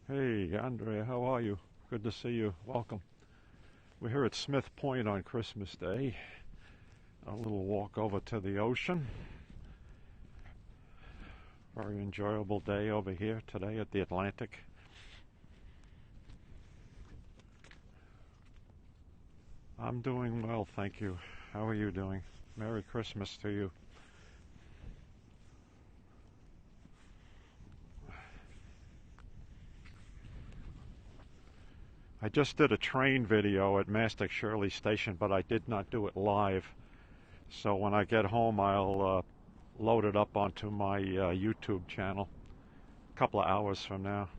Hey, Andrea, how are you? Good to see you. Welcome. We're here at Smith Point on Christmas Day. A little walk over to the ocean. Very enjoyable day over here today at the Atlantic. I'm doing well, thank you. How are you doing? Merry Christmas to you. I just did a train video at Mastic Shirley Station, but I did not do it live. So when I get home, I'll load it up onto my YouTube channel a couple of hours from now.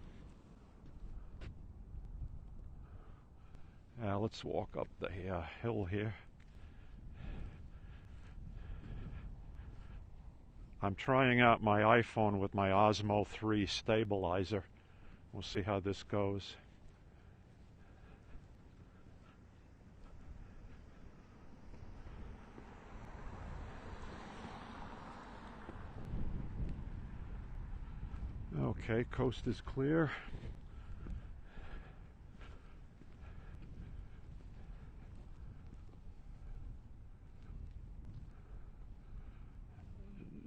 Let's walk up the hill here. I'm trying out my iPhone with my Osmo 3 stabilizer. We'll see how this goes. Okay, coast is clear.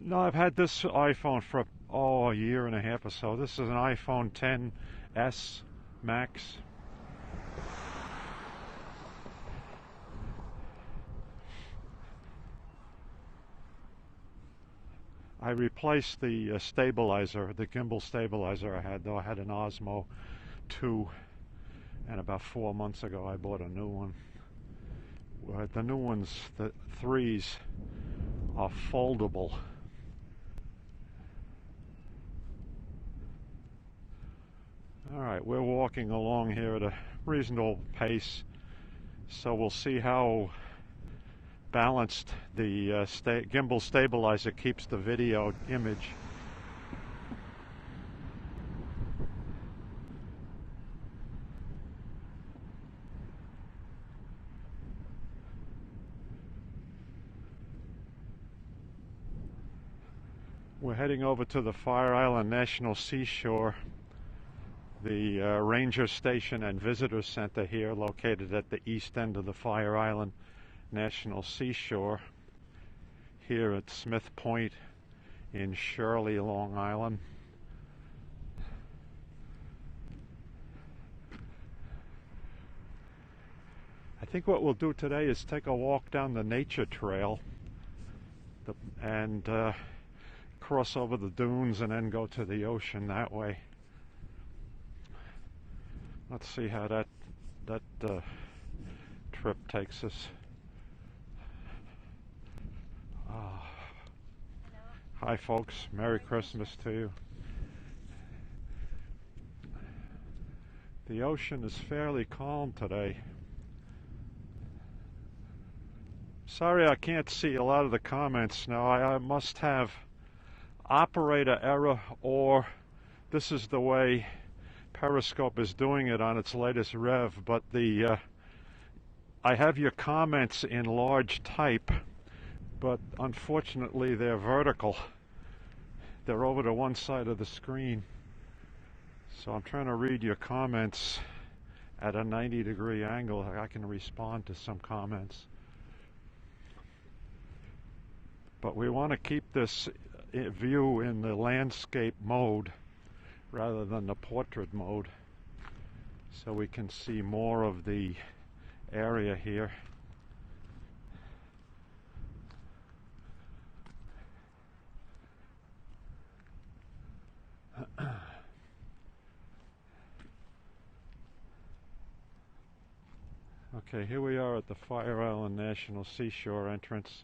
No, I've had this iPhone for a year and a half or so. This is an iPhone XS Max. I replaced the stabilizer, the gimbal stabilizer I had, though I had an Osmo 2, and about 4 months ago I bought a new one. The new ones, the 3s, are foldable. Alright, we're walking along here at a reasonable pace, so we'll see how balanced the gimbal stabilizer keeps the video image. We're heading over to the Fire Island National Seashore, the ranger station and visitor center here, located at the east end of the Fire Island National Seashore, here at Smith Point in Shirley, Long Island. I think what we'll do today is take a walk down the nature trail and cross over the dunes and then go to the ocean that way. Let's see how that trip takes us. Hi folks, Merry Christmas to you. The ocean is fairly calm today. Sorry I can't see a lot of the comments now. I must have operator error, or this is the way Periscope is doing it on its latest rev, but I have your comments in large type, but unfortunately they're vertical. They're over to one side of the screen. So I'm trying to read your comments at a 90-degree angle. I can respond to some comments. But we want to keep this view in the landscape mode rather than the portrait mode, so we can see more of the area here. Okay, here we are at the Fire Island National Seashore entrance.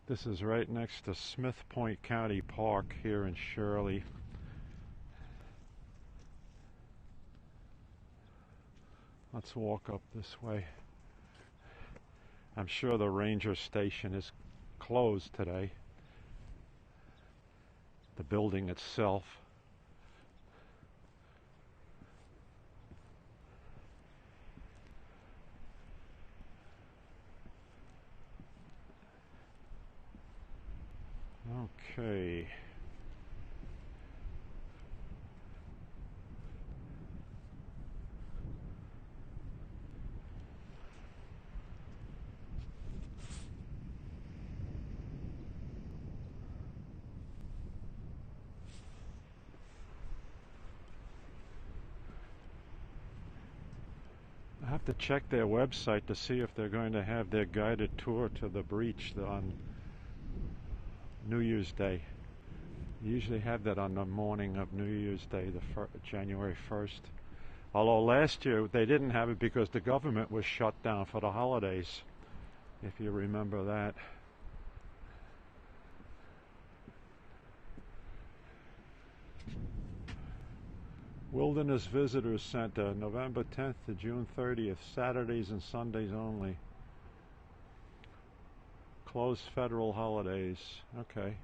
This is right next to Smith Point County Park here in Shirley. Let's walk up this way. I'm sure the ranger station is closed today. The building itself. Okay. have to check their website to see if they're going to have their guided tour to the breach on New Year's Day. They usually have that on the morning of New Year's Day, January 1st. Although last year they didn't have it because the government was shut down for the holidays, if you remember that. Wilderness Visitors Center, November 10th to June 30th, Saturdays and Sundays only. Closed federal holidays. Okay.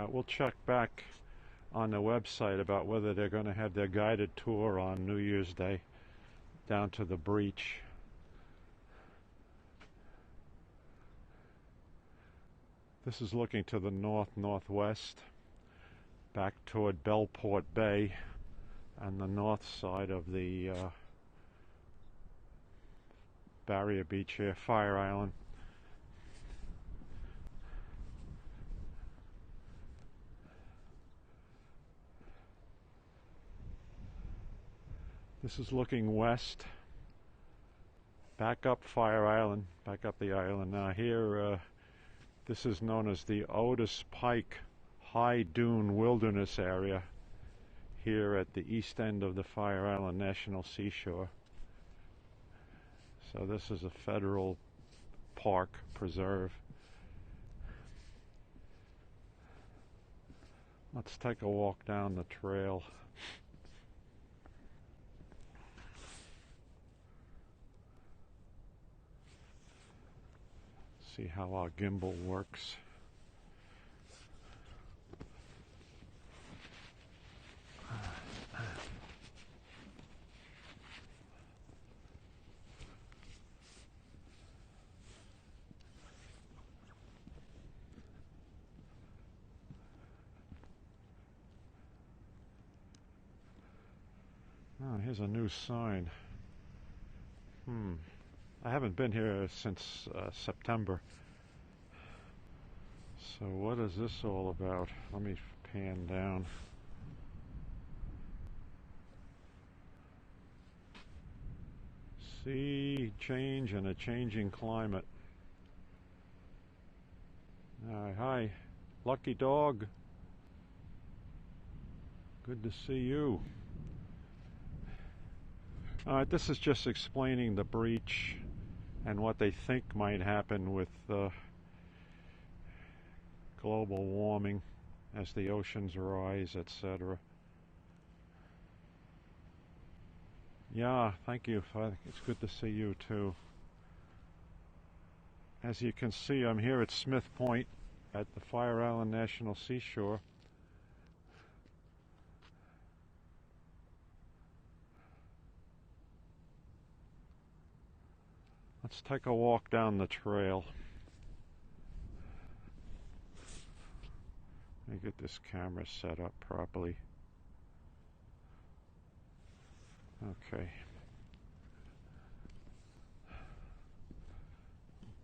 We'll check back on the website about whether they're going to have their guided tour on New Year's Day down to the breach. This is looking to the north-northwest, back toward Bellport Bay on the north side of the barrier beach here, Fire Island. This is looking west, back up Fire Island, back up the island. Now here, this is known as the Otis Pike High Dune Wilderness Area here at the east end of the Fire Island National Seashore. So this is a federal park preserve. Let's take a walk down the trail. See how our gimbal works. Oh, here's a new sign. I haven't been here since September. So what is this all about? Let me pan down. Sea change and a changing climate. Hi, lucky dog. Good to see you. This is just explaining the breach and what they think might happen with global warming as the oceans rise, etc. Yeah, thank you. It's good to see you too. As you can see, I'm here at Smith Point at the Fire Island National Seashore. Let's take a walk down the trail. Let me get this camera set up properly. Okay.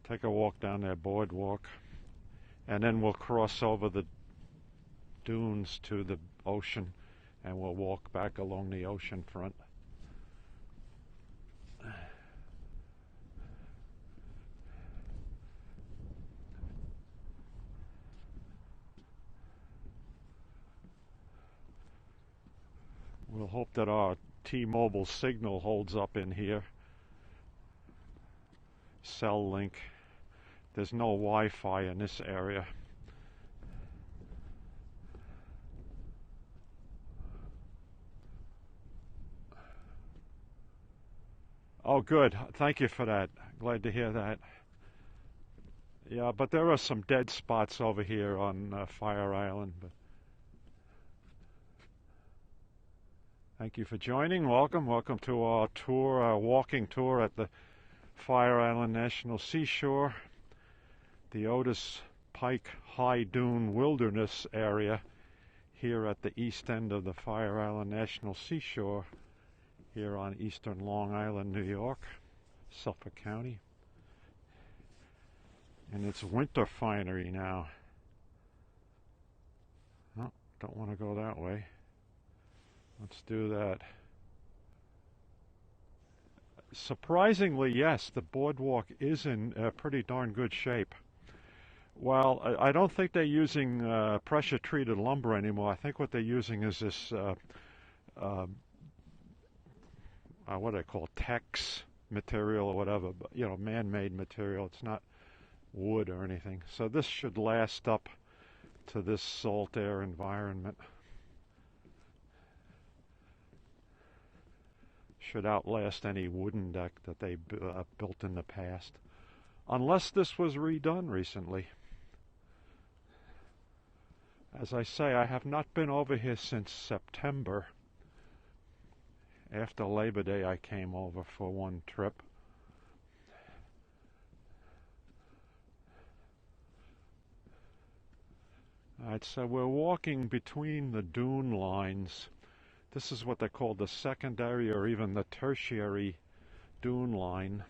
Take a walk down that boardwalk, and then we'll cross over the dunes to the ocean, and we'll walk back along the ocean front. We'll hope that our T-Mobile signal holds up in here. Cell link. There's no Wi-Fi in this area. Oh, good. Thank you for that. Glad to hear that. Yeah, but there are some dead spots over here on Fire Island. But thank you for joining. Welcome to our tour, our walking tour at the Fire Island National Seashore, the Otis Pike High Dune Wilderness Area here at the east end of the Fire Island National Seashore here on eastern Long Island, New York, Suffolk County. And it's winter finery now. Oh, don't want to go that way. Let's do that. Surprisingly, yes, the boardwalk is in pretty darn good shape. Well, I don't think they're using pressure-treated lumber anymore. I think what they're using is this, uh, what do they call it, Tex material or whatever, but, man-made material. It's not wood or anything. So this should last up to this salt air environment. Should outlast any wooden deck that they built in the past. Unless this was redone recently. As I say, I have not been over here since September. After Labor Day, I came over for one trip. Alright, so we're walking between the dune lines. This is what they call the secondary or even the tertiary dune line,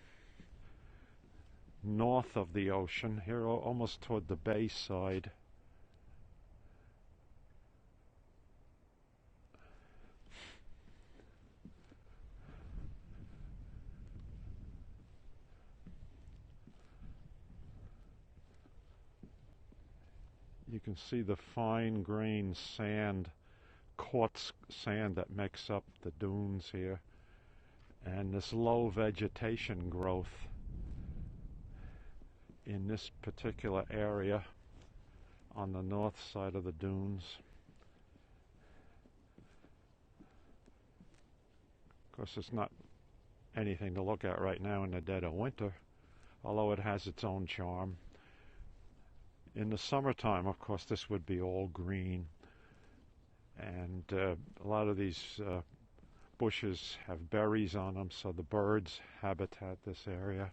north of the ocean, here almost toward the bay side. You can see the fine-grained sand, quartz sand that makes up the dunes here, and this low vegetation growth in this particular area on the north side of the dunes. Of course, it's not anything to look at right now in the dead of winter, although it has its own charm. In the summertime, of course, this would be all green, and a lot of these bushes have berries on them, so the birds habitat this area.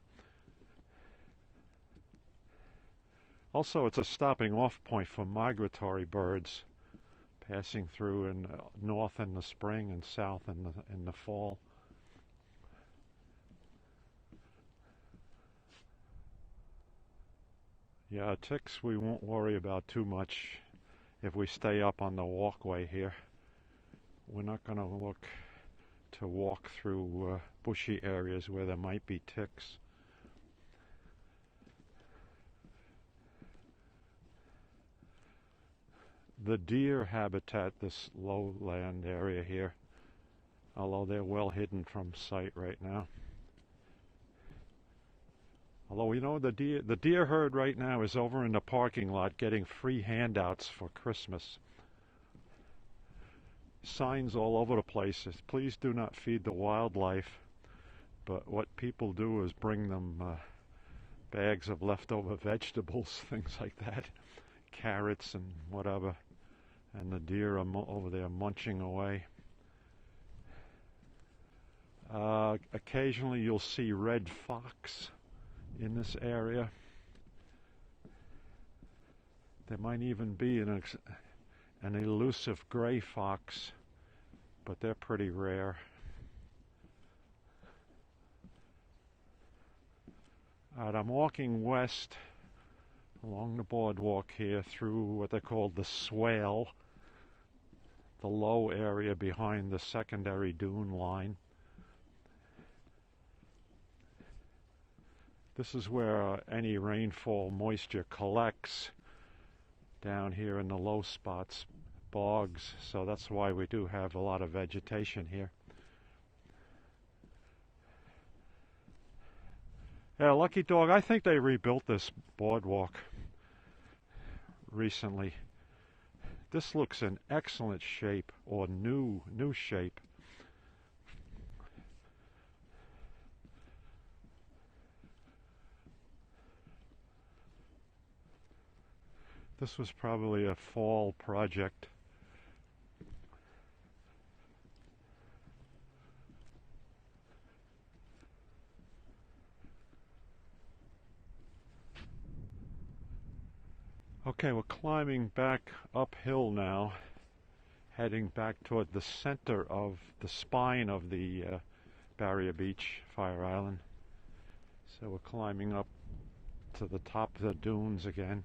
Also, it's a stopping off point for migratory birds passing through in north in the spring and south in the fall. Yeah, ticks we won't worry about too much if we stay up on the walkway here. We're not going to look to walk through bushy areas where there might be ticks. The deer habitat this lowland area here, although they're well hidden from sight right now. Although, the deer herd right now is over in the parking lot getting free handouts for Christmas. Signs all over the place. Please do not feed the wildlife. But what people do is bring them bags of leftover vegetables, things like that, carrots and whatever. And the deer are over there munching away. Occasionally you'll see red fox in this area. There might even be an elusive gray fox, but they're pretty rare. Alright, I'm walking west along the boardwalk here through what they call the swale, the low area behind the secondary dune line. This is where any rainfall moisture collects down here in the low spots, bogs, so that's why we do have a lot of vegetation here. Yeah, lucky dog, I think they rebuilt this boardwalk recently. This looks in excellent shape, or new shape. This was probably a fall project. Okay, we're climbing back uphill now, heading back toward the center of the spine of the Barrier Beach, Fire Island. So we're climbing up to the top of the dunes again.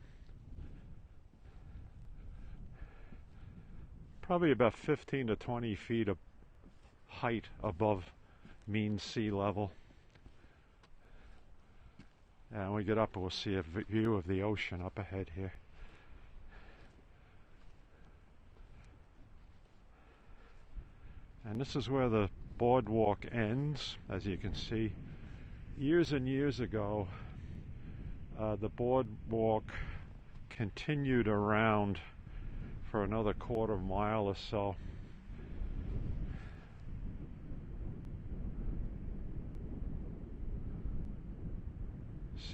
Probably about 15 to 20 feet of height above mean sea level. And when we get up, we'll see a view of the ocean up ahead here. And this is where the boardwalk ends, as you can see. Years and years ago, the boardwalk continued around for another quarter mile or so.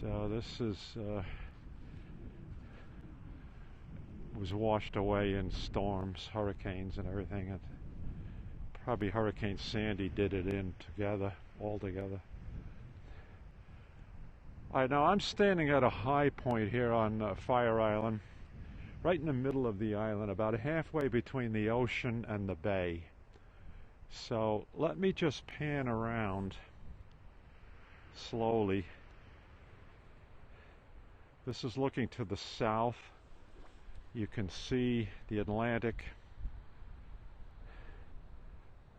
So this is was washed away in storms, hurricanes, and everything. And probably Hurricane Sandy did it in together, all together. All right, now I'm standing at a high point here on Fire Island, right in the middle of the island, about halfway between the ocean and the bay. So let me just pan around slowly. This is looking to the south. You can see the Atlantic.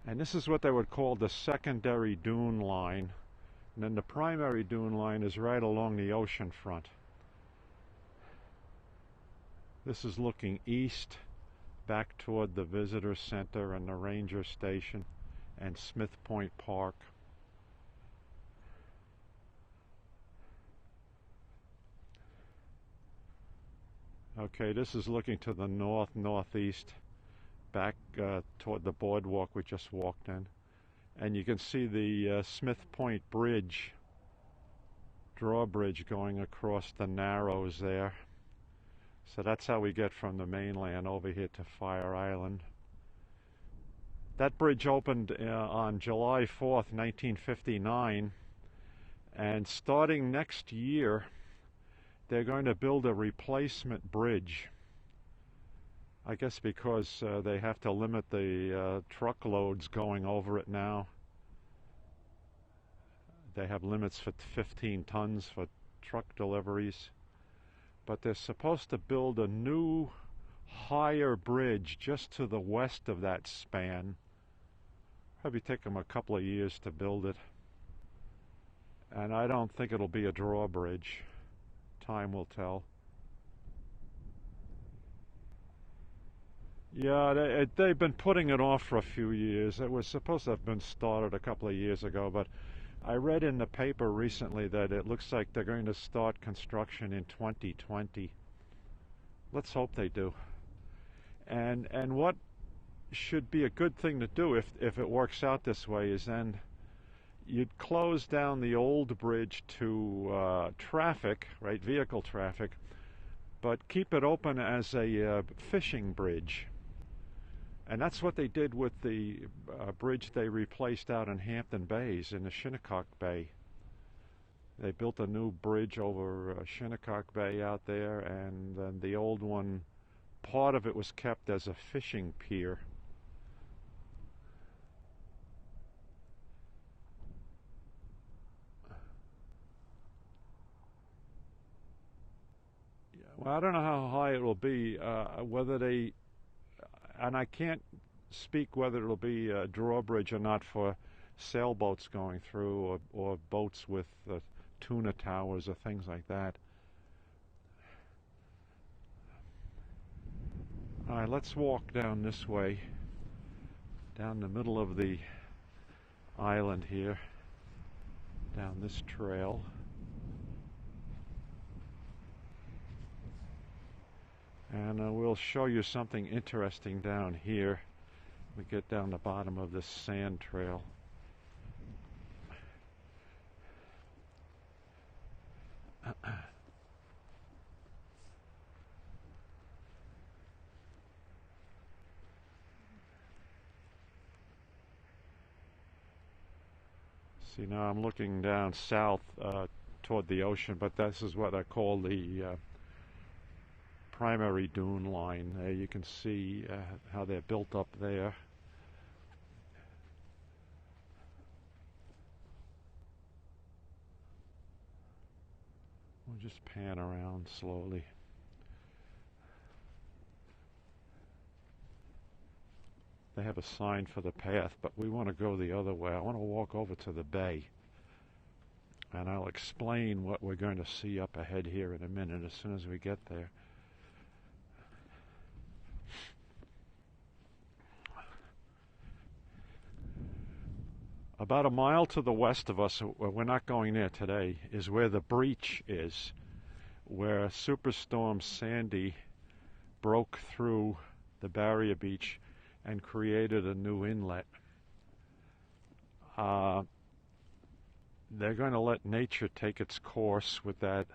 And this is what they would call the secondary dune line. And then the primary dune line is right along the ocean front. This is looking east, back toward the visitor center and the ranger station and Smith Point Park. Okay, this is looking to the northeast, back toward the boardwalk we just walked in. And you can see the Smith Point Bridge, drawbridge going across the Narrows there. So that's how we get from the mainland over here to Fire Island. That bridge opened on July 4th, 1959, and starting next year, they're going to build a replacement bridge. I guess because they have to limit the truckloads going over it now. They have limits for 15 tons for truck deliveries. But they're supposed to build a new, higher bridge just to the west of that span. Probably take them a couple of years to build it. And I don't think it'll be a drawbridge. Time will tell. Yeah, they've been putting it off for a few years. It was supposed to have been started a couple of years ago, but I read in the paper recently that it looks like they're going to start construction in 2020. Let's hope they do. And what should be a good thing to do if it works out this way is then you'd close down the old bridge to traffic, right, vehicle traffic, but keep it open as a fishing bridge. And that's what they did with the bridge they replaced out in Hampton Bays, in the Shinnecock Bay. They built a new bridge over Shinnecock Bay out there, and then the old one, part of it was kept as a fishing pier. Yeah, well, I don't know how high it will be, whether they, and I can't speak whether it'll be a drawbridge or not for sailboats going through, or boats with tuna towers or things like that. All right, let's walk down this way, down the middle of the island here, down this trail. And we'll show you something interesting down here. We get down the bottom of this sand trail. See, now I'm looking down south toward the ocean, but this is what I call the primary dune line. You can see how they're built up there. We'll just pan around slowly. They have a sign for the path, but we want to go the other way. I want to walk over to the bay. And I'll explain what we're going to see up ahead here in a minute as soon as we get there. About a mile to the west of us, we're not going there today, is where the breach is, where Superstorm Sandy broke through the barrier beach and created a new inlet. They're going to let nature take its course with that.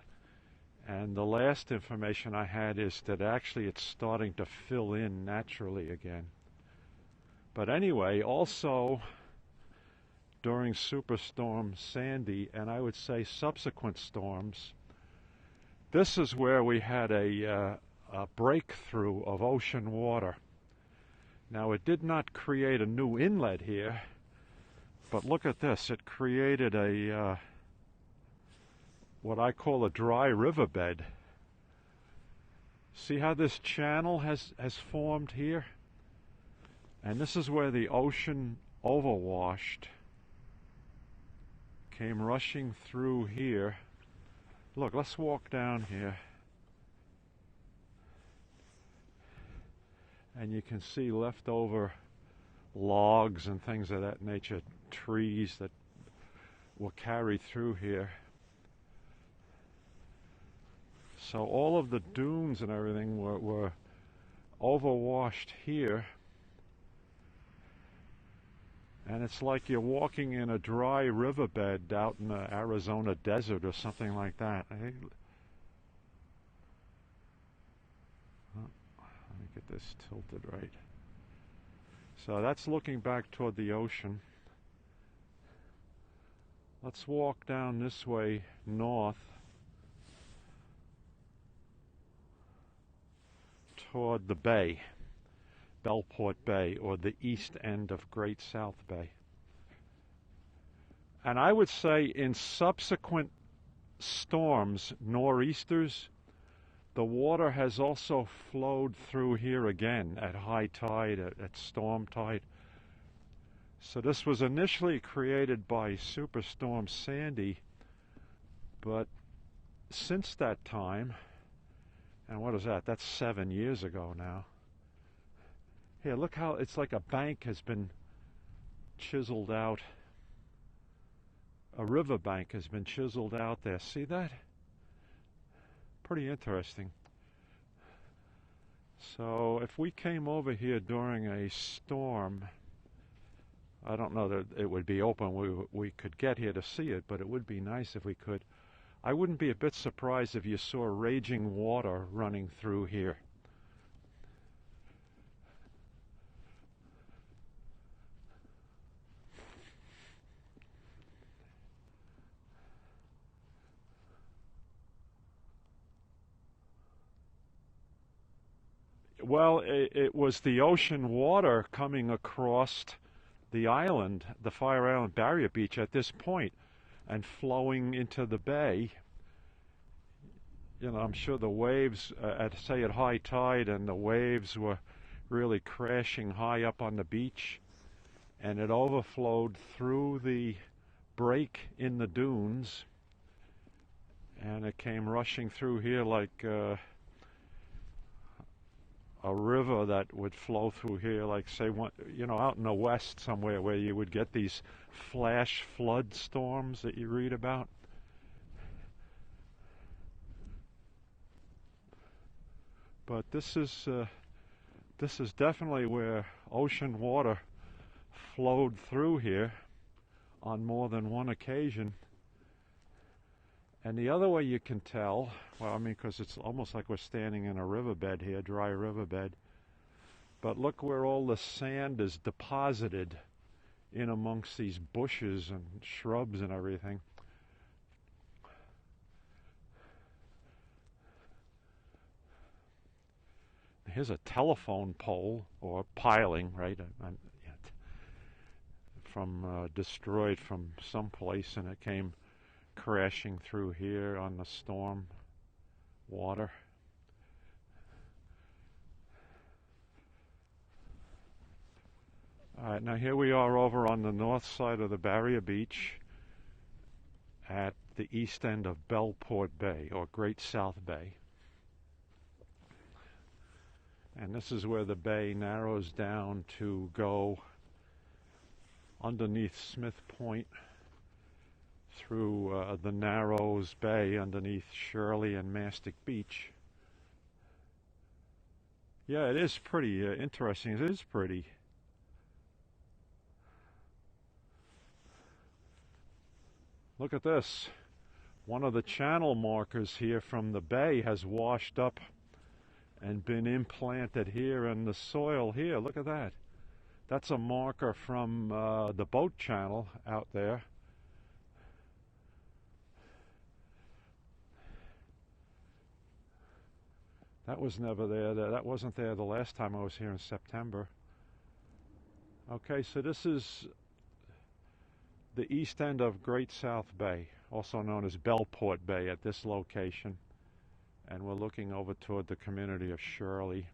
And the last information I had is that actually it's starting to fill in naturally again. But anyway, also during Superstorm Sandy, and I would say subsequent storms, this is where we had a breakthrough of ocean water. Now, it did not create a new inlet here, but look at this. It created a what I call a dry riverbed. See how this channel has formed here? And this is where the ocean overwashed came rushing through here. Look, let's walk down here. And you can see leftover logs and things of that nature, trees that were carried through here. So all of the dunes and everything were overwashed here. And it's like you're walking in a dry riverbed out in the Arizona desert or something like that. Let me get this tilted right. So that's looking back toward the ocean. Let's walk down this way north toward the bay. Bellport Bay, or the east end of Great South Bay. And I would say in subsequent storms, nor'easters, the water has also flowed through here again at high tide, at storm tide. So this was initially created by Superstorm Sandy, but since that time, and what is that? That's 7 years ago now. Here, look how it's like a bank has been chiseled out. A river bank has been chiseled out there. See that? Pretty interesting. So if we came over here during a storm, I don't know that it would be open. We could get here to see it, but it would be nice if we could. I wouldn't be a bit surprised if you saw raging water running through here. Well, it was the ocean water coming across the island, the Fire Island barrier beach at this point, and flowing into the bay. You know, I'm sure the waves, at high tide, and the waves were really crashing high up on the beach, and it overflowed through the break in the dunes, and it came rushing through here like a river that would flow through here, like say, out in the west somewhere where you would get these flash flood storms that you read about. But this is definitely where ocean water flowed through here on more than one occasion. And the other way you can tell, well, I mean, because it's almost like we're standing in a riverbed here, dry riverbed. But look where all the sand is deposited in amongst these bushes and shrubs and everything. Here's a telephone pole, or piling, right, from destroyed from someplace, and it came crashing through here on the storm water. All right, now here we are over on the north side of the barrier beach at the east end of Bellport Bay, or Great South Bay. And this is where the bay narrows down to go underneath Smith Point through the Narrows Bay underneath Shirley and Mastic Beach. Yeah, it is pretty interesting. It is pretty. Look at this. One of the channel markers here from the bay has washed up and been implanted here in the soil here. Look at that. That's a marker from the boat channel out there. That was never there. That wasn't there the last time I was here in September. Okay, so this is the east end of Great South Bay, also known as Bellport Bay at this location. And we're looking over toward the community of Shirley.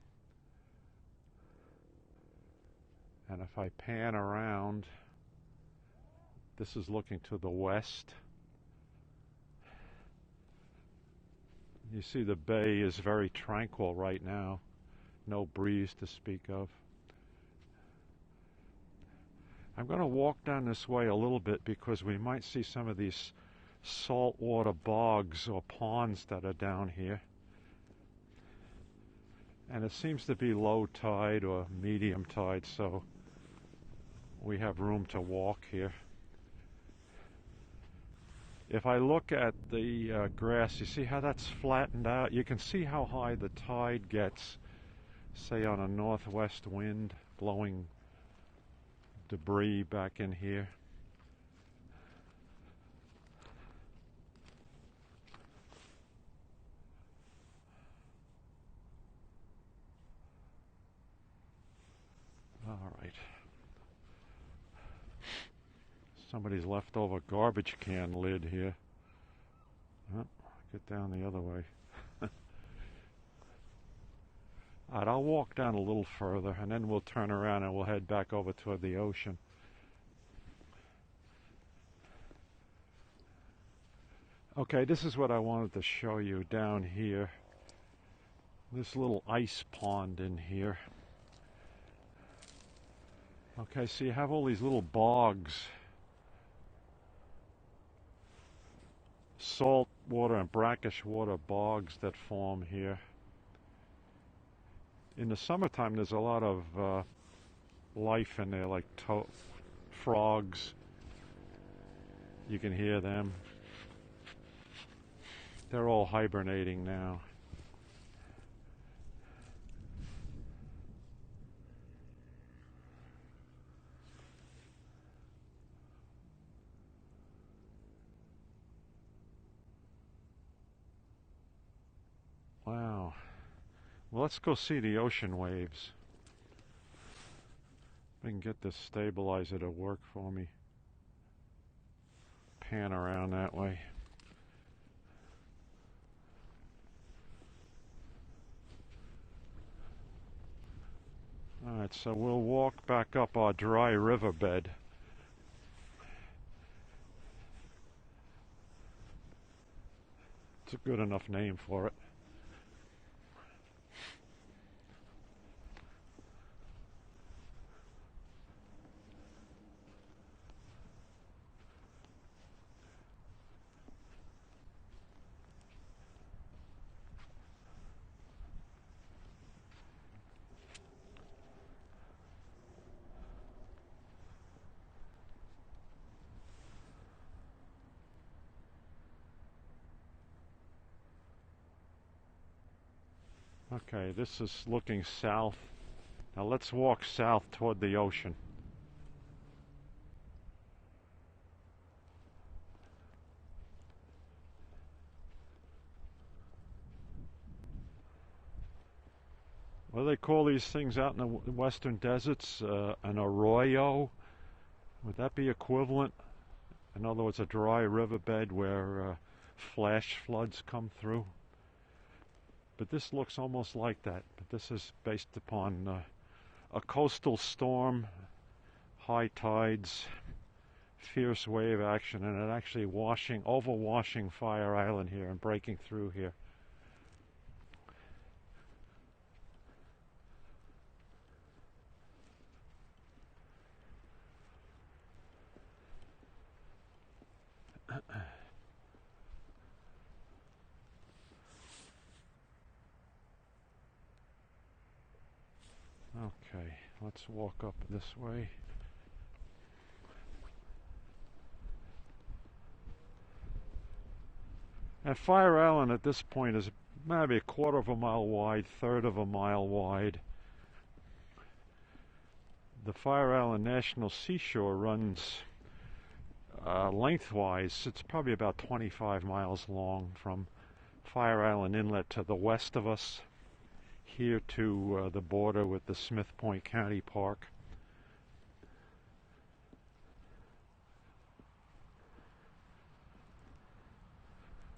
And if I pan around, this is looking to the west. You see the bay is very tranquil right now. No breeze to speak of. I'm going to walk down this way a little bit because we might see some of these saltwater bogs or ponds that are down here. And it seems to be low tide or medium tide, so we have room to walk here. If I look at the grass, you see how that's flattened out? You can see how high the tide gets, say on a northwest wind blowing debris back in here. All right. Somebody's leftover garbage can lid here. Oh, get down the other way. All right, I'll walk down a little further and then we'll turn around and we'll head back over toward the ocean. Okay, this is what I wanted to show you down here. This little ice pond in here. Okay, so you have all these little bogs. Salt water and brackish water bogs that form here. In the summertime there's a lot of life in there, like frogs. You can hear them. They're all hibernating now. Wow. Well, let's go see the ocean waves. If I can get this stabilizer to work for me. Pan around that way. Alright, so we'll walk back up our dry riverbed. It's a good enough name for it. Okay, this is looking south. Now let's walk south toward the ocean. What do they call these things out in the western deserts? An arroyo? Would that be equivalent? In other words, a dry riverbed where flash floods come through? But this looks almost like that. But this is based upon a coastal storm, high tides, fierce wave action, and it actually overwashing Fire Island here and breaking through here. Okay, let's walk up this way. And Fire Island at this point is maybe a quarter of a mile wide, third of a mile wide. The Fire Island National Seashore runs lengthwise. It's probably about 25 miles long from Fire Island Inlet to the west of us, here to the border with the Smith Point County Park.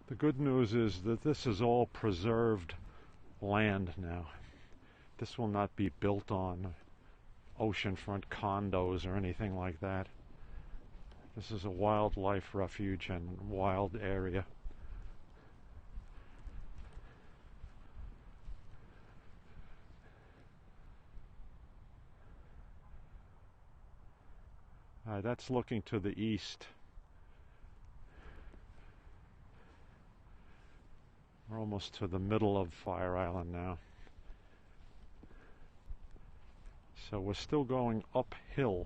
The good news is that this is all preserved land now. This will not be built on oceanfront condos or anything like that. This is a wildlife refuge and wild area. That's looking to the east. We're almost to the middle of Fire Island now. So we're still going uphill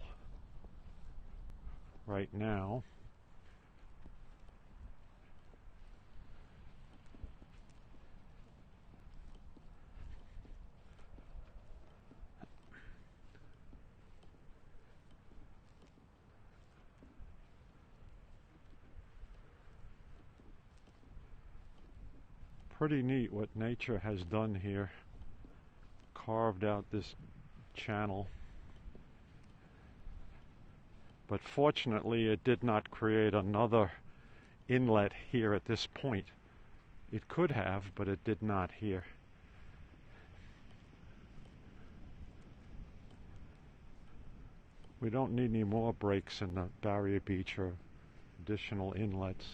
right now. Pretty neat what nature has done here. Carved out this channel. But fortunately it did not create another inlet here at this point. It could have, but it did not here. We don't need any more breaks in the barrier beach or additional inlets.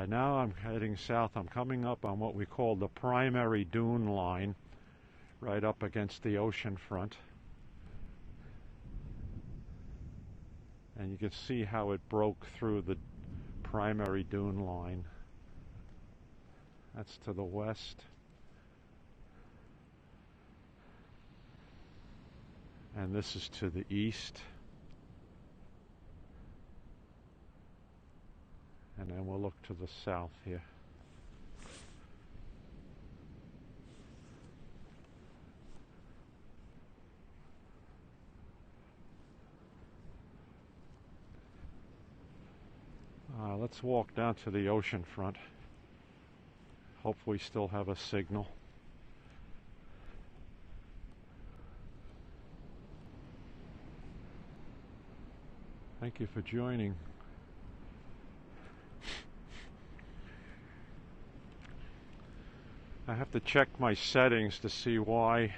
Now I'm heading south. I'm coming up on what we call the primary dune line, right up against the ocean front. And you can see how it broke through the primary dune line. That's to the west. And this is to the east. And then we'll look to the south here. Let's walk down to the ocean front. Hope we still have a signal. Thank you for joining. I have to check my settings to see why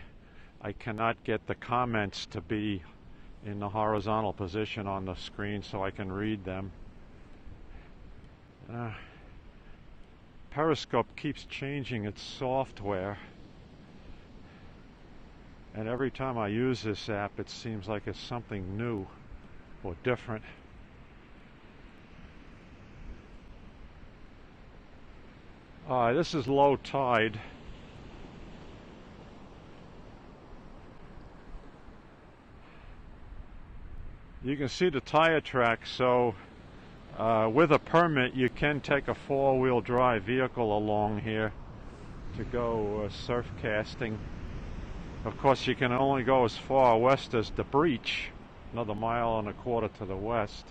I cannot get the comments to be in the horizontal position on the screen so I can read them. Periscope keeps changing its software, and every time I use this app it seems like it's something new or different. This is low tide. You can see the tire tracks, so with a permit you can take a four-wheel drive vehicle along here to go surf casting. Of course you can only go as far west as the breach, another mile and a quarter to the west.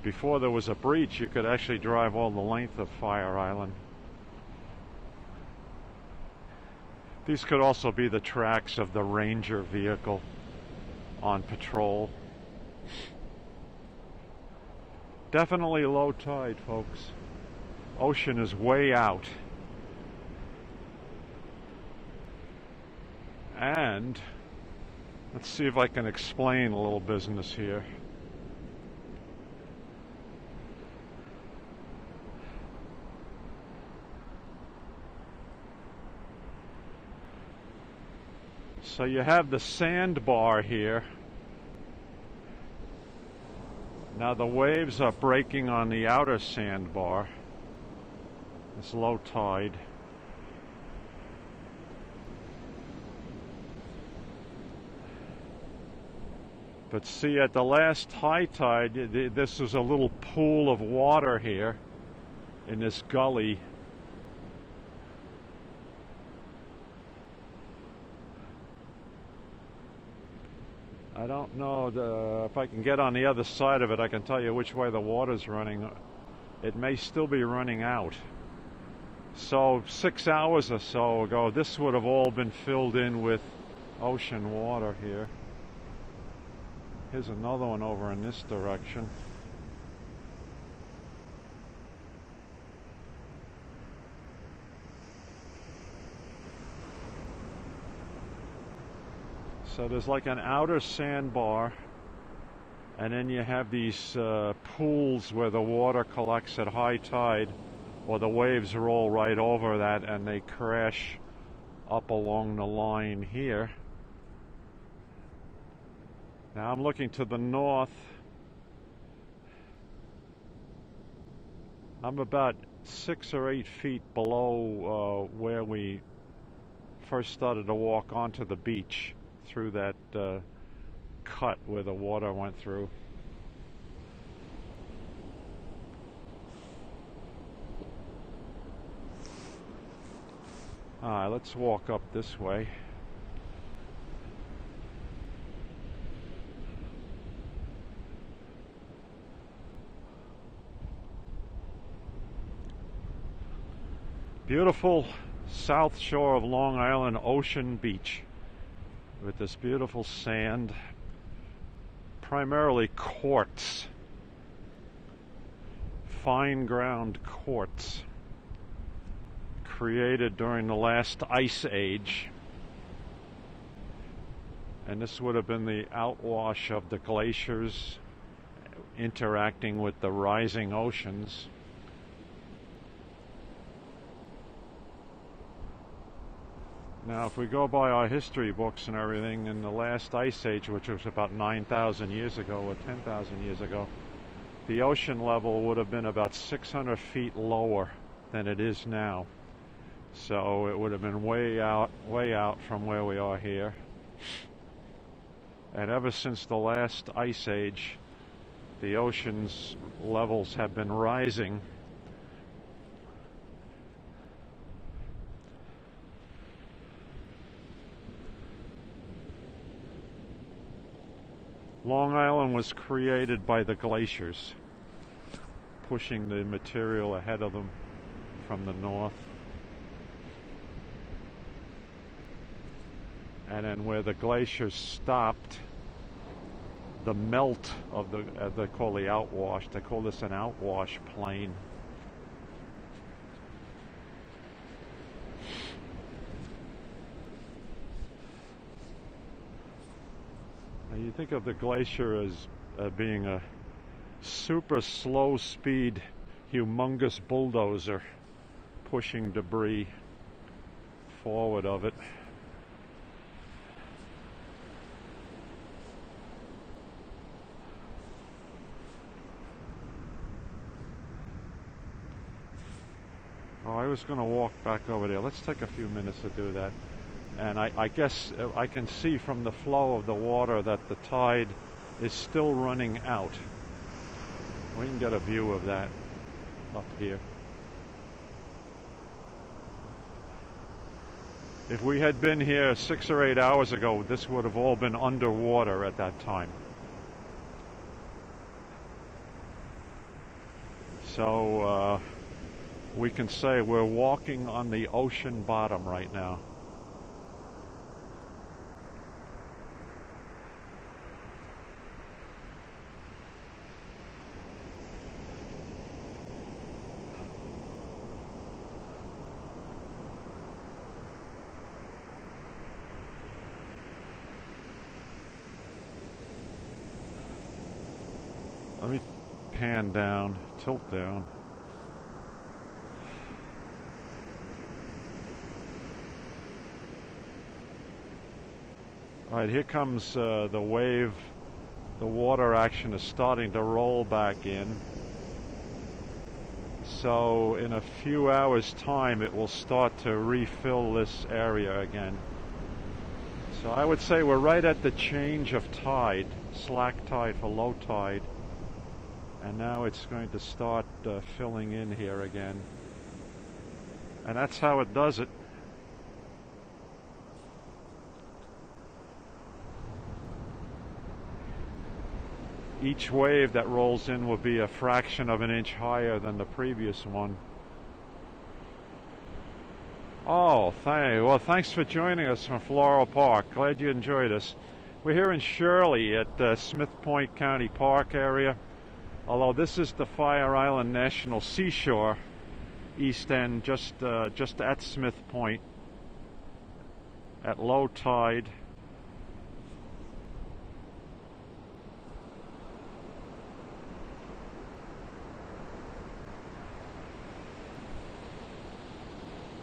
Before there was a breach, you could actually drive all the length of Fire Island. These could also be the tracks of the ranger vehicle on patrol. Definitely low tide, folks. Ocean is way out. And let's see if I can explain a little business here. So you have the sandbar here. Now the waves are breaking on the outer sandbar. It's low tide. But see, at the last high tide, this was a little pool of water here in this gully. I don't know if I can get on the other side of it. I can tell you which way the water's running. It may still be running out. So 6 hours or so ago, this would have all been filled in with ocean water here. Here's another one over in this direction. So there's like an outer sandbar, and then you have these pools where the water collects at high tide, or the waves roll right over that and they crash up along the line here. Now I'm looking to the north. I'm about 6 or 8 feet below where we first started to walk onto the beach, through that cut where the water went through. Alright, let's walk up this way. Beautiful south shore of Long Island Ocean Beach, with this beautiful sand, primarily quartz, fine ground quartz, created during the last ice age. And this would have been the outwash of the glaciers interacting with the rising oceans. Now, if we go by our history books and everything, in the last ice age, which was about 9,000 years ago or 10,000 years ago, the ocean level would have been about 600 feet lower than it is now. So it would have been way out from where we are here. And ever since the last ice age, the ocean's levels have been rising. Long Island was created by the glaciers, pushing the material ahead of them from the north. And then where the glaciers stopped, the melt of the, they call the outwash, they call this an outwash plain. You think of the glacier as being a super slow speed, humongous bulldozer pushing debris forward of it. Oh, I was going to walk back over there. Let's take a few minutes to do that. And I guess I can see from the flow of the water that the tide is still running out. We can get a view of that up here. If we had been here 6 or 8 hours ago, this would have all been underwater at that time. So we can say we're walking on the ocean bottom right now. Let me pan down, tilt down. All right, here comes the wave. The water action is starting to roll back in. So in a few hours' time, it will start to refill this area again. So I would say we're right at the change of tide, slack tide for low tide. And now it's going to start filling in here again. And that's how it does it. Each wave that rolls in will be a fraction of an inch higher than the previous one. Oh, thanks for joining us from Floral Park. Glad you enjoyed us. We're here in Shirley at Smith Point County Park area. Although this is the Fire Island National Seashore, east end, just at Smith Point, at low tide.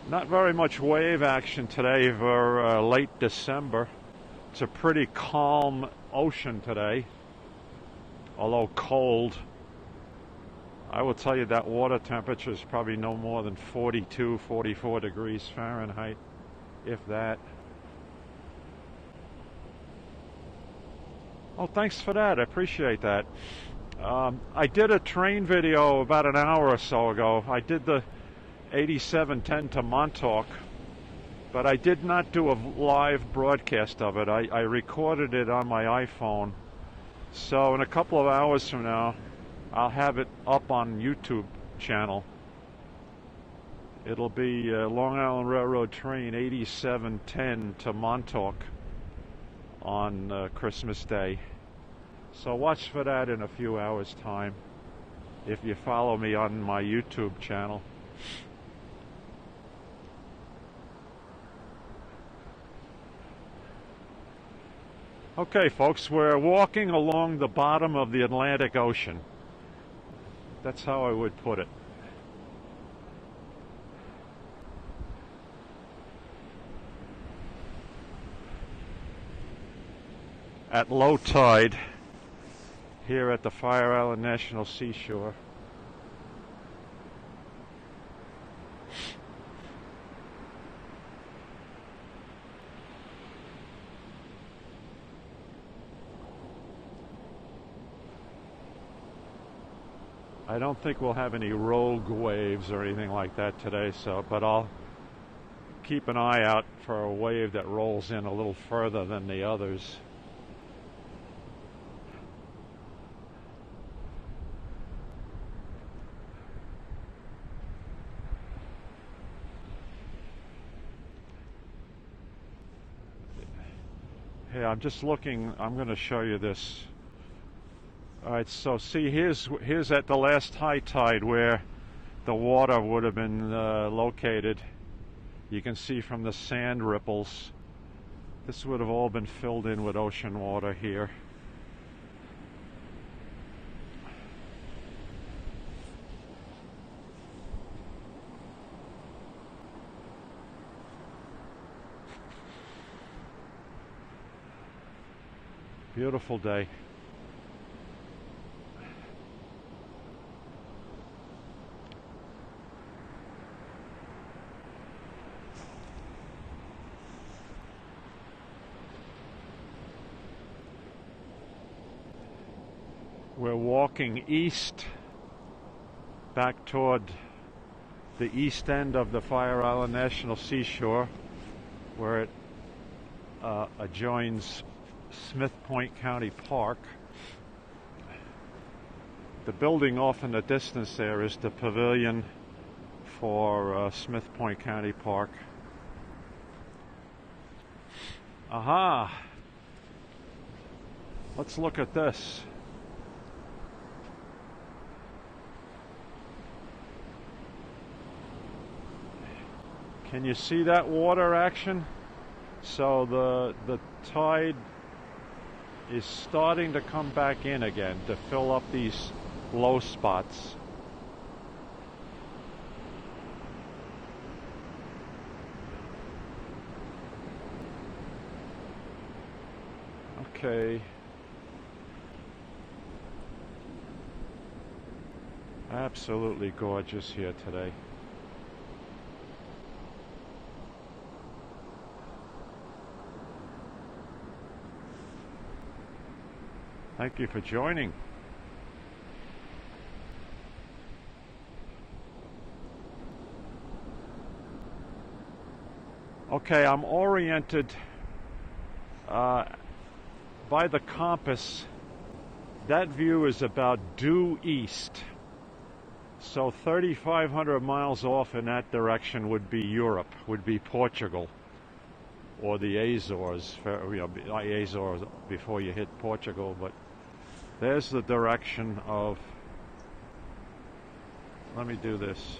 Not very much wave action today for late December. It's a pretty calm ocean today, although cold. I will tell you that water temperature is probably no more than 42, 44 degrees Fahrenheit, if that. Oh, thanks for that. I appreciate that. I did a train video about an hour or so ago. I did the 8710 to Montauk, but I did not do a live broadcast of it. I recorded it on my iPhone. So in a couple of hours from now, I'll have it up on YouTube channel. It'll be Long Island Railroad train 8710 to Montauk on Christmas Day. So watch for that in a few hours' time if you follow me on my YouTube channel. Okay, folks, we're walking along the bottom of the Atlantic Ocean. That's how I would put it. At low tide, here at the Fire Island National Seashore. I don't think we'll have any rogue waves or anything like that today, but I'll keep an eye out for a wave that rolls in a little further than the others. Hey, I'm just looking, I'm going to show you this. All right, so see, here's at the last high tide where the water would have been located. You can see from the sand ripples, this would have all been filled in with ocean water here. Beautiful day. We're walking east, back toward the east end of the Fire Island National Seashore, where it adjoins Smith Point County Park. The building off in the distance there is the pavilion for Smith Point County Park. Aha! Let's look at this. Can you see that water action? So the tide is starting to come back in again to fill up these low spots. Okay. Absolutely gorgeous here today. Thank you for joining. Okay, I'm oriented by the compass. That view is about due east. So 3,500 miles off in that direction would be Europe, would be Portugal, or the Azores, Azores before you hit Portugal, but there's the direction of, let me do this,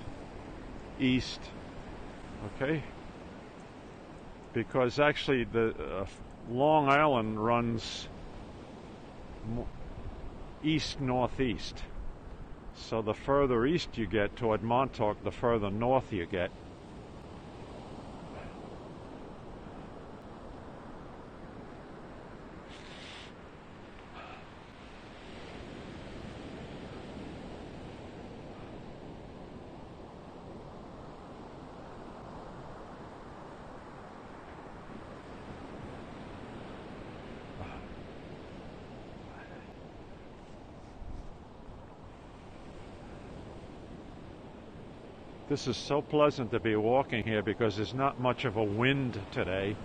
east, okay? Because actually the Long Island runs east-northeast. So the further east you get toward Montauk, the further north you get. This is so pleasant to be walking here because there's not much of a wind today.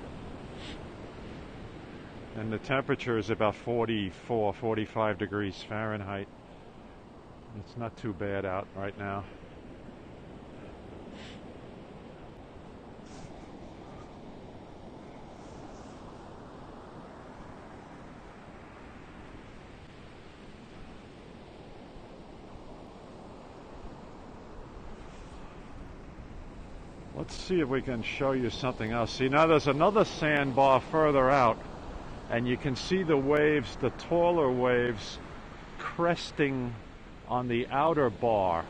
And the temperature is about 44, 45 degrees Fahrenheit. It's not too bad out right now. Let's see if we can show you something else. See, now there's another sandbar further out, and you can see the waves, the taller waves, cresting on the outer bar.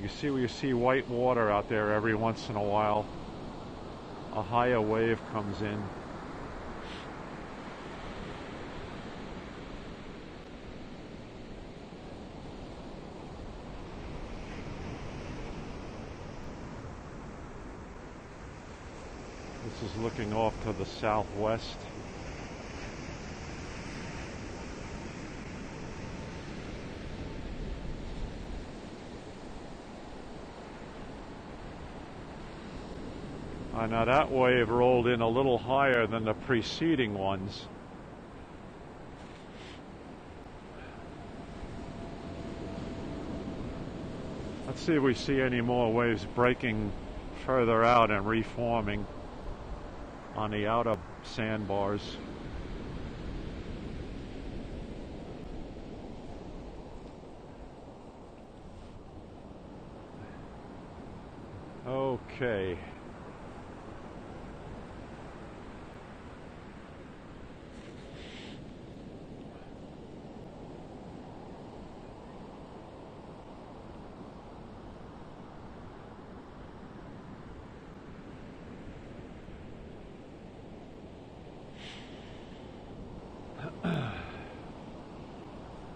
You see white water out there every once in a while. A higher wave comes in. This is looking off to the southwest. Now that wave rolled in a little higher than the preceding ones. Let's see if we see any more waves breaking further out and reforming on the outer sandbars. Okay.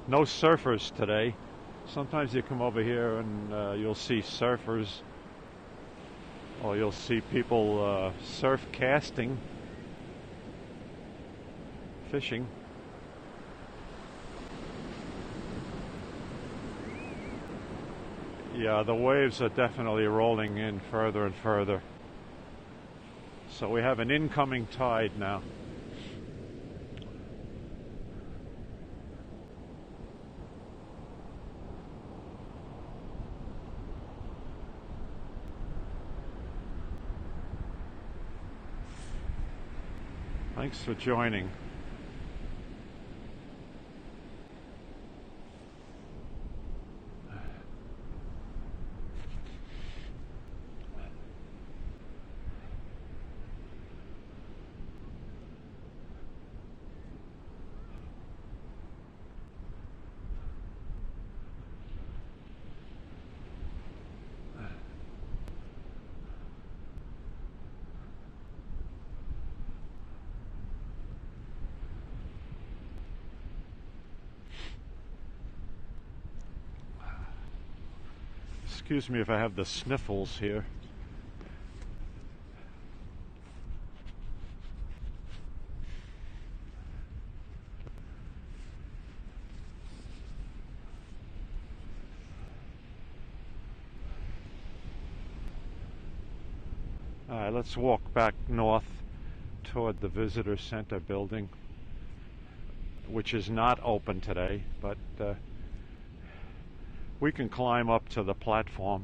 No surfers today. Sometimes you come over here and you'll see surfers, or you'll see people surf casting, fishing. Yeah, the waves are definitely rolling in further and further. So we have an incoming tide now. Thanks for joining. Excuse me if I have the sniffles here. Alright, let's walk back north toward the visitor center building, which is not open today, but we can climb up to the platform.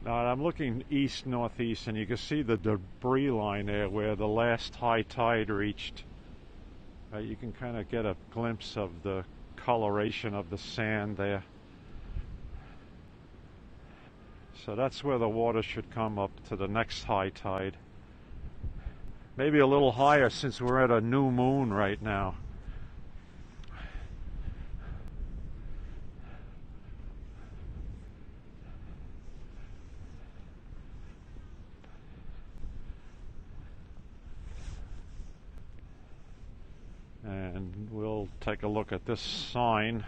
Now I'm looking east-northeast, and you can see the debris line there where the last high tide reached. You can kind of get a glimpse of the coloration of the sand there. So that's where the water should come up to the next high tide. Maybe a little higher since we're at a new moon right now. And we'll take a look at this sign.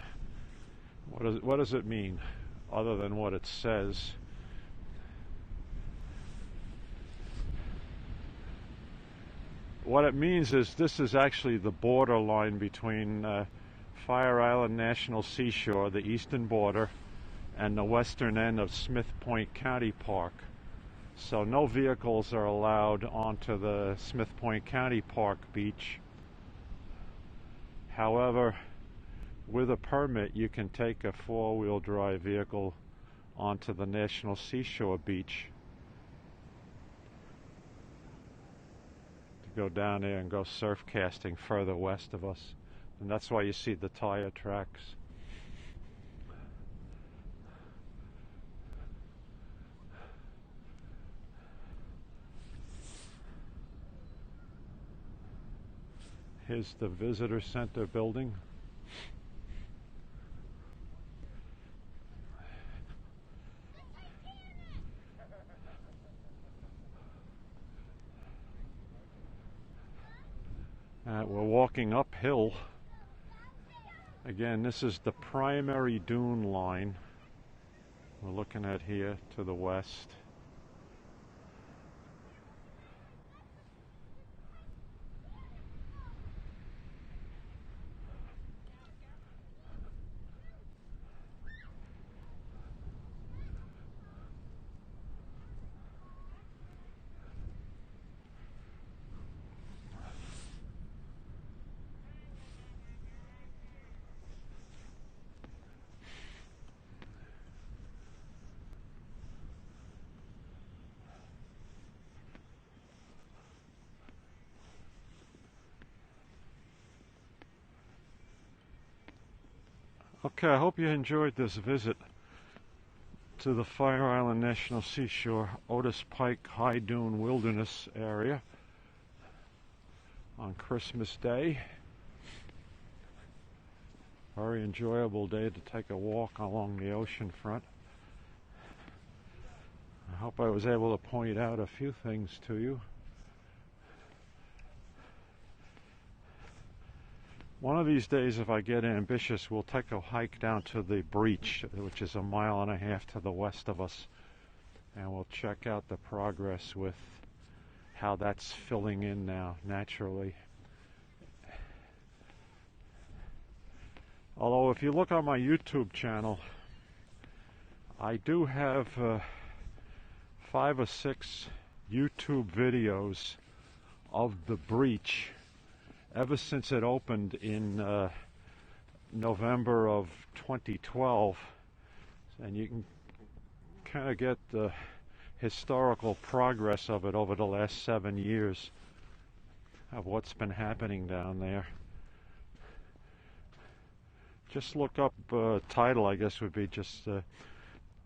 What does it mean, other than what it says? What it means is this is actually the borderline between Fire Island National Seashore, the eastern border, and the western end of Smith Point County Park. So no vehicles are allowed onto the Smith Point County Park beach. However, with a permit, you can take a four-wheel drive vehicle onto the National Seashore beach to go down there and go surf casting further west of us. And that's why you see the tire tracks. Here's the visitor center building. We're walking uphill. Again, this is the primary dune line we're looking at here to the west. Okay, I hope you enjoyed this visit to the Fire Island National Seashore, Otis, Pike, High Dune Wilderness area on Christmas Day. Very enjoyable day to take a walk along the ocean front. I hope I was able to point out a few things to you. One of these days, if I get ambitious, we'll take a hike down to the breach, which is 1.5 miles to the west of us, and we'll check out the progress with how that's filling in now naturally. Although if you look on my YouTube channel, I do have 5 or 6 YouTube videos of the breach ever since it opened in November of 2012, and you can kind of get the historical progress of it over the last 7 years of what's been happening down there. Just look up, title I guess would be just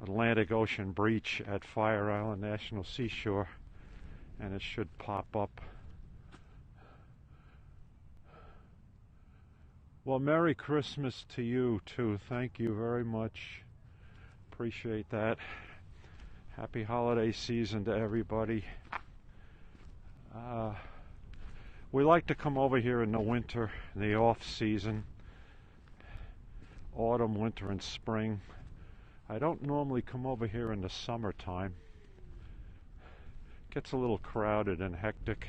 Atlantic Ocean Breach at Fire Island National Seashore, and it should pop up. Well, Merry Christmas to you too. Thank you very much. Appreciate that. Happy holiday season to everybody. We like to come over here in the winter, in the off season, autumn, winter, and spring. I don't normally come over here in the summertime. It gets a little crowded and hectic.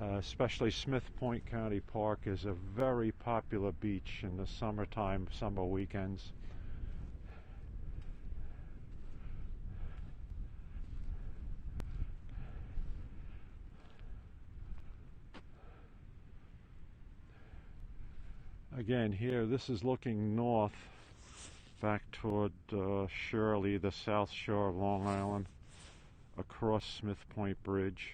Especially Smith Point County Park is a very popular beach in the summertime, summer weekends. Again, here, this is looking north, back toward Shirley, the south shore of Long Island, across Smith Point Bridge.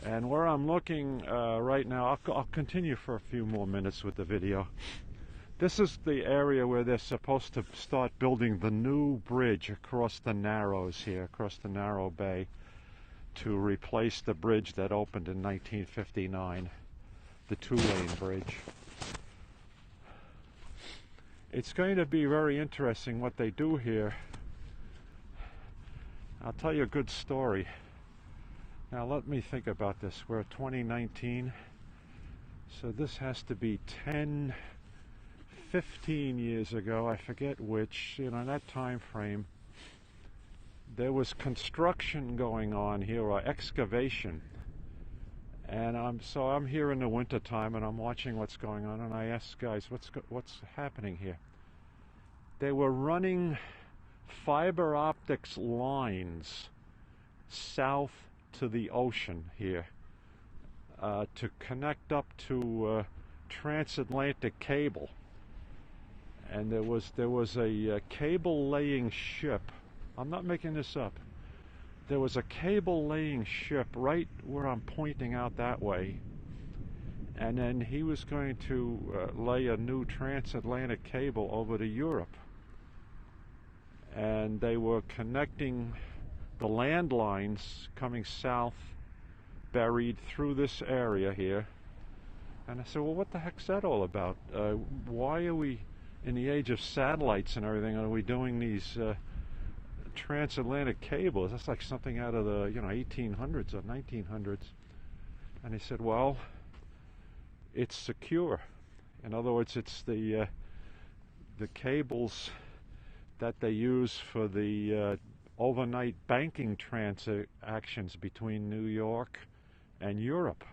And where I'm looking right now, I'll continue for a few more minutes with the video. This is the area where they're supposed to start building the new bridge across the Narrows here, across the Narrow Bay, to replace the bridge that opened in 1959, the two-lane bridge. It's going to be very interesting what they do here. I'll tell you a good story. Now let me think about this. We're 2019, so this has to be 10, 15 years ago, I forget which, in that time frame. There was construction going on here, or excavation. And I'm here in the winter time and I'm watching what's going on, and I asked guys, what's happening here? They were running fiber optics lines south to the ocean here to connect up to transatlantic cable. And there was a cable laying ship. I'm not making this up. There was a cable laying ship right where I'm pointing out that way, and then he was going to lay a new transatlantic cable over to Europe, and they were connecting the landlines coming south, buried through this area here. And I said, well, what the heck's that all about? Why are we, in the age of satellites and everything, are we doing these transatlantic cables? That's like something out of the 1800s or 1900s. And he said, well, it's secure. In other words, it's the cables that they use for the overnight banking transactions between New York and Europe.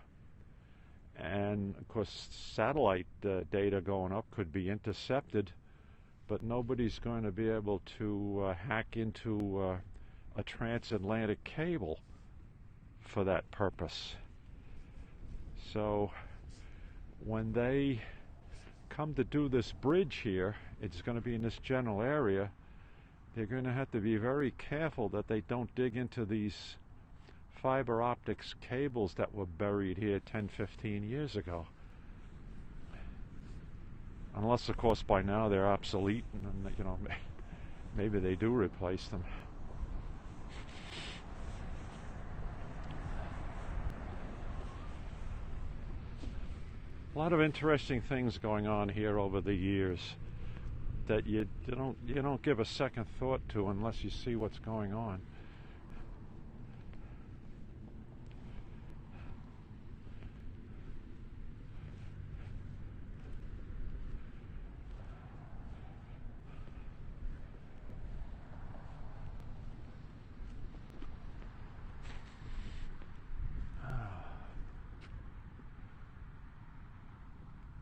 And of course, satellite data going up could be intercepted, but nobody's going to be able to hack into a transatlantic cable for that purpose. So when they come to do this bridge here, it's going to be in this general area. They're going to have to be very careful that they don't dig into these fiber optics cables that were buried here 10, 15 years ago. Unless, of course, by now they're obsolete, and maybe they do replace them. A lot of interesting things going on here over the years that you don't give a second thought to unless you see what's going on.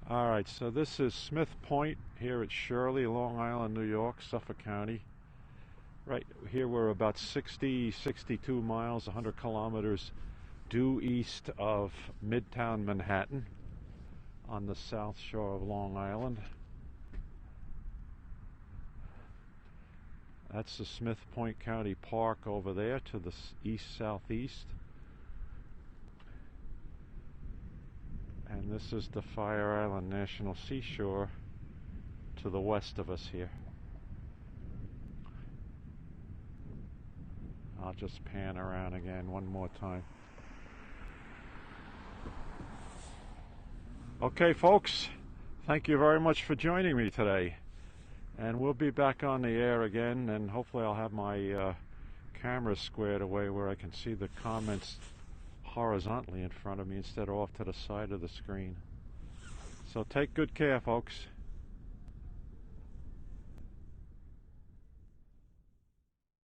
All right, so this is Smith Point here at Shirley, Long Island, New York, Suffolk County. Right here we're about 62 miles, 100 kilometers due east of Midtown Manhattan on the south shore of Long Island. That's the Smith Point County Park over there to the east-southeast. And this is the Fire Island National Seashore to the west of us here. I'll just pan around again one more time. Okay, folks, thank you very much for joining me today. And we'll be back on the air again, and hopefully I'll have my camera squared away where I can see the comments horizontally in front of me instead of off to the side of the screen. So take good care, folks.